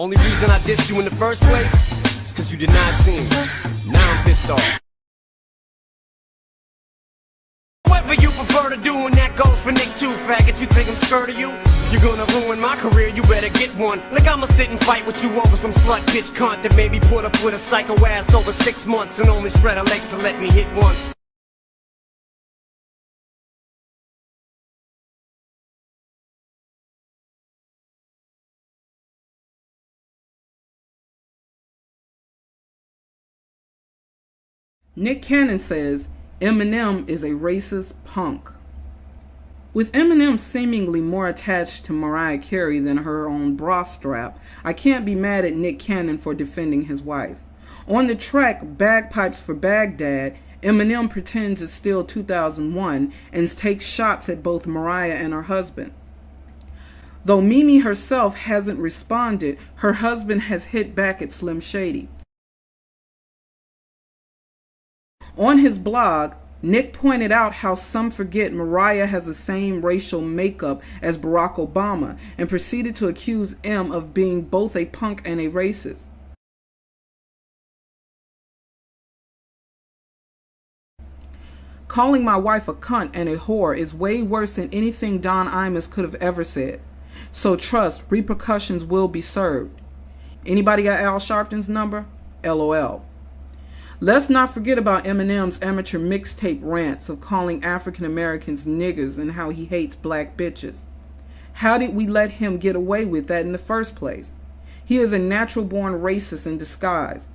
Only reason I dissed you in the first place is because you did not see me. Now I'm pissed off. Whatever you prefer to do, and that goes for Nick too, faggot. You think I'm scared of you? You're gonna ruin my career, you better get one. Like I'ma sit and fight with you over some slut bitch cunt that made me put up with a psycho ass over 6 months and only spread her legs to let me hit once. Nick Cannon says Eminem is a racist punk. With Eminem seemingly more attached to Mariah Carey than her own bra strap, I can't be mad at Nick Cannon for defending his wife. On the track Bagpipes for Baghdad, Eminem pretends it's still 2001 and takes shots at both Mariah and her husband. Though Mimi herself hasn't responded, her husband has hit back at Slim Shady. On his blog, Nick pointed out how some forget Mariah has the same racial makeup as Barack Obama and proceeded to accuse M of being both a punk and a racist. Calling my wife a cunt and a whore is way worse than anything Don Imus could have ever said. So trust, repercussions will be served. Anybody got Al Sharpton's number? LOL. Let's not forget about Eminem's amateur mixtape rants of calling African Americans niggers and how he hates black bitches. How did we let him get away with that in the first place? He is a natural-born racist in disguise.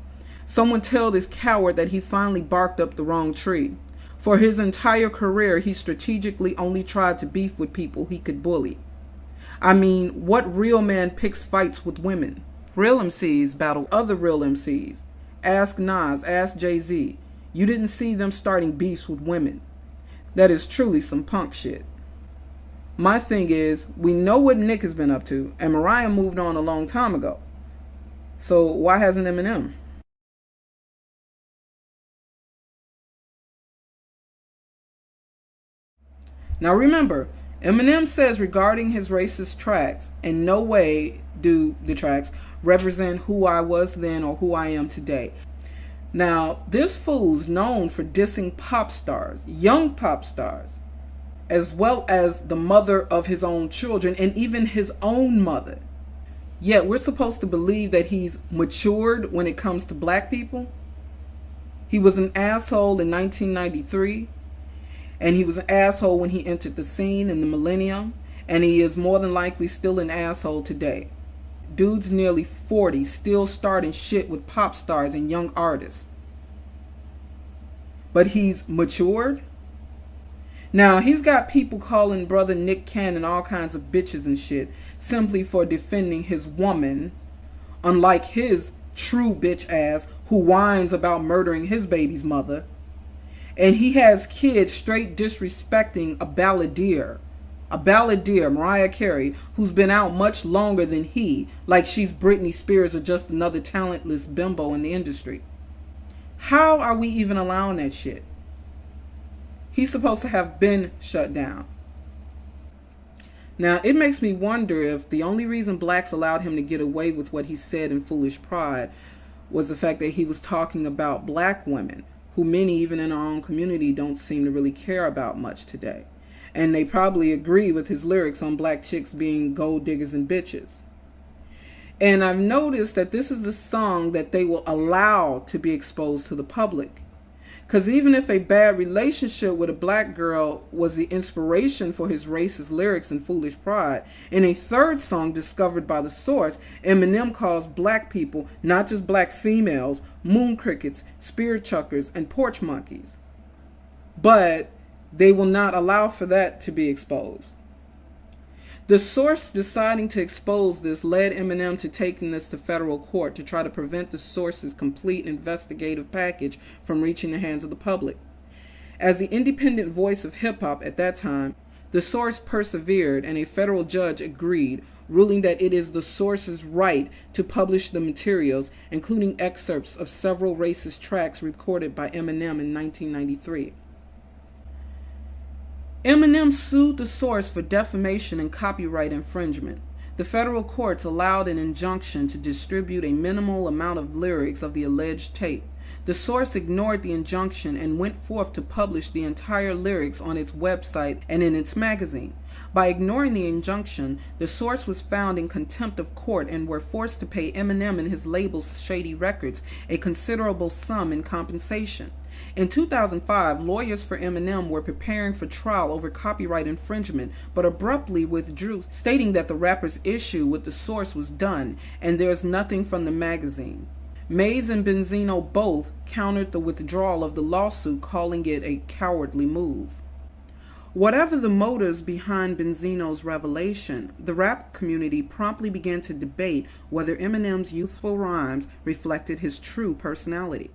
Someone tell this coward that he finally barked up the wrong tree. For his entire career, he strategically only tried to beef with people he could bully. I mean, what real man picks fights with women? Real MCs battle other real MCs. Ask Nas, ask Jay-Z. You didn't see them starting beefs with women. That is truly some punk shit. My thing is, we know what Nick has been up to, and Mariah moved on a long time ago. So why hasn't Eminem? Now remember, Eminem says regarding his racist tracks, in no way do the tracks represent who I was then or who I am today. Now, this fool's known for dissing pop stars, young pop stars, as well as the mother of his own children and even his own mother. Yet we're supposed to believe that he's matured when it comes to black people. He was an asshole in 1993, and he was an asshole when he entered the scene in the millennium, and he is more than likely still an asshole today. Dude's nearly 40, still starting shit with pop stars and young artists. But he's matured? Now, he's got people calling brother Nick Cannon all kinds of bitches and shit simply for defending his woman, unlike his true bitch ass who whines about murdering his baby's mother. And he has kids straight disrespecting a balladeer, Mariah Carey, who's been out much longer than he, like she's Britney Spears or just another talentless bimbo in the industry. How are we even allowing that shit? He's supposed to have been shut down. Now, it makes me wonder if the only reason blacks allowed him to get away with what he said in Foolish Pride was the fact that he was talking about black women, who many, even in our own community, don't seem to really care about much today. And they probably agree with his lyrics on black chicks being gold diggers and bitches. And I've noticed that this is the song that they will allow to be exposed to the public. Because even if a bad relationship with a black girl was the inspiration for his racist lyrics in Foolish Pride, in a third song discovered by The Source, Eminem calls black people, not just black females, moon crickets, spear chuckers, and porch monkeys. But they will not allow for that to be exposed. The Source deciding to expose this led Eminem to taking this to federal court to try to prevent the Source's complete investigative package from reaching the hands of the public. As the independent voice of hip-hop at that time, the Source persevered and a federal judge agreed, ruling that it is the Source's right to publish the materials, including excerpts of several racist tracks recorded by Eminem in 1993. Eminem sued The Source for defamation and copyright infringement. The federal courts allowed an injunction to distribute a minimal amount of lyrics of the alleged tape. The source ignored the injunction and went forth to publish the entire lyrics on its website and in its magazine. By ignoring the injunction, the source was found in contempt of court and were forced to pay Eminem and his label Shady Records a considerable sum in compensation. In 2005, lawyers for Eminem were preparing for trial over copyright infringement, but abruptly withdrew, stating that the rapper's issue with the source was done and there's nothing from the magazine. Mays and Benzino both countered the withdrawal of the lawsuit, calling it a cowardly move. Whatever the motives behind Benzino's revelation, the rap community promptly began to debate whether Eminem's youthful rhymes reflected his true personality.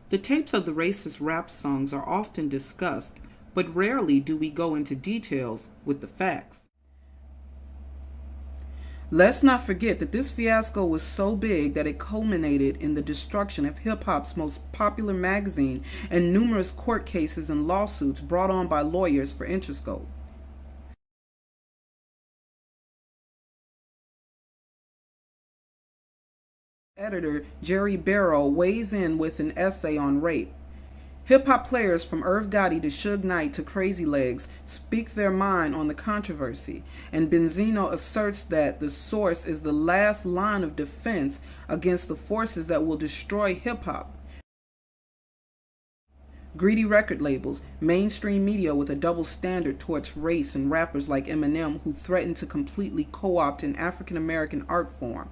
The tapes of the racist rap songs are often discussed, but rarely do we go into details with the facts. Let's not forget that this fiasco was so big that it culminated in the destruction of hip-hop's most popular magazine and numerous court cases and lawsuits brought on by lawyers for Interscope. Editor Jerry Barrow weighs in with an essay on rape. Hip-hop players from Irv Gotti to Suge Knight to Crazy Legs speak their mind on the controversy, and Benzino asserts that the source is the last line of defense against the forces that will destroy hip-hop. Greedy record labels, mainstream media with a double standard towards race, and rappers like Eminem who threaten to completely co-opt an African-American art form.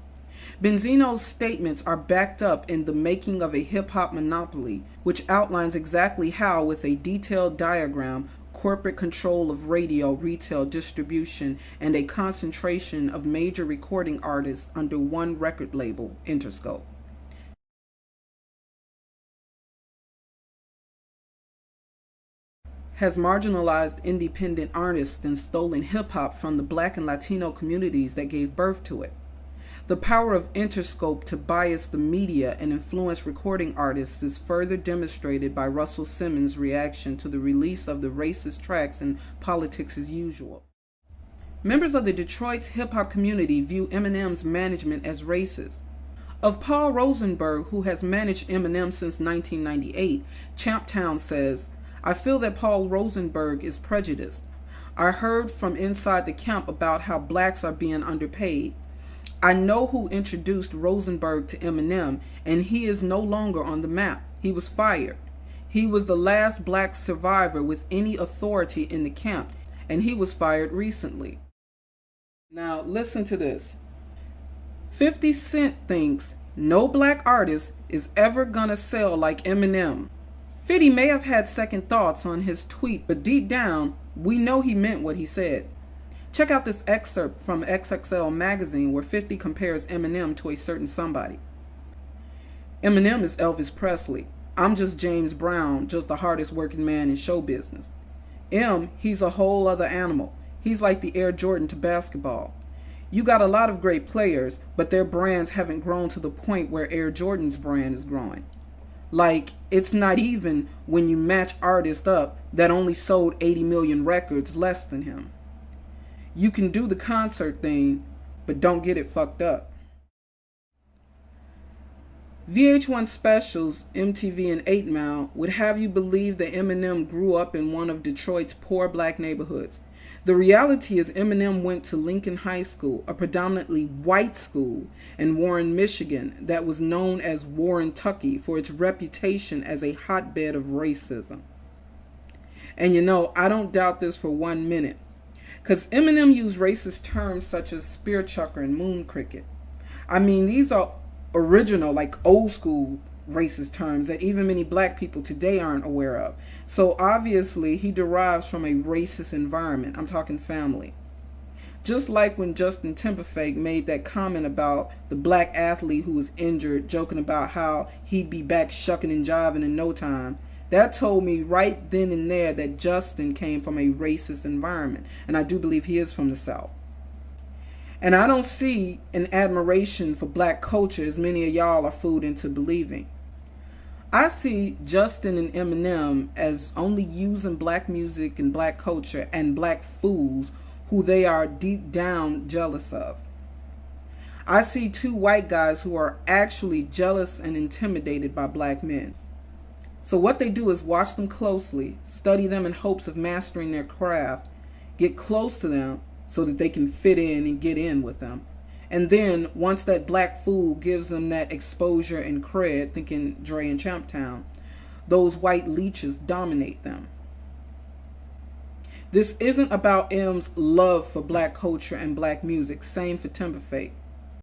Benzino's statements are backed up in The Making of a Hip-Hop Monopoly, which outlines exactly how, with a detailed diagram, corporate control of radio, retail, distribution, and a concentration of major recording artists under one record label, Interscope. Has marginalized independent artists and stolen hip-hop from the Black and Latino communities that gave birth to it. The power of Interscope to bias the media and influence recording artists is further demonstrated by Russell Simmons' reaction to the release of the racist tracks in Politics as Usual. Members of the Detroit's hip-hop community view Eminem's management as racist. Of Paul Rosenberg, who has managed Eminem since 1998, Champtown says, "I feel that Paul Rosenberg is prejudiced. I heard from inside the camp about how blacks are being underpaid. I know who introduced Rosenberg to Eminem, and he is no longer on the map. He was fired. He was the last black survivor with any authority in the camp, and he was fired recently." Now, listen to this. 50 Cent thinks no black artist is ever gonna sell like Eminem. 50 may have had second thoughts on his tweet, but deep down, we know he meant what he said. Check out this excerpt from XXL magazine where 50 compares Eminem to a certain somebody. "Eminem is Elvis Presley. I'm just James Brown, just the hardest working man in show business. He's a whole other animal. He's like the Air Jordan to basketball. You got a lot of great players, but their brands haven't grown to the point where Air Jordan's brand is growing. Like, it's not even when you match artists up that only sold 80 million records less than him. You can do the concert thing, but don't get it fucked up." VH1 specials, MTV and 8 Mile would have you believe that Eminem grew up in one of Detroit's poor black neighborhoods. The reality is Eminem went to Lincoln High School, a predominantly white school in Warren, Michigan, that was known as Warren-Tucky for its reputation as a hotbed of racism. And you know, I don't doubt this for 1 minute. Because Eminem used racist terms such as spear chucker and moon cricket. I mean, these are original, like old school racist terms that even many black people today aren't aware of. So obviously he derives from a racist environment. I'm talking family. Just like when Justin Timberlake made that comment about the black athlete who was injured, joking about how he'd be back shucking and jiving in no time. That told me right then and there that Justin came from a racist environment, and I do believe he is from the South. And I don't see an admiration for black culture as many of y'all are fooled into believing. I see Justin and Eminem as only using black music and black culture and black fools who they are deep down jealous of. I see two white guys who are actually jealous and intimidated by black men. So what they do is watch them closely, study them in hopes of mastering their craft, get close to them so that they can fit in and get in with them. And then, once that black fool gives them that exposure and cred, thinking Dre and Champtown, those white leeches dominate them. This isn't about M's love for black culture and black music, same for Timberfake.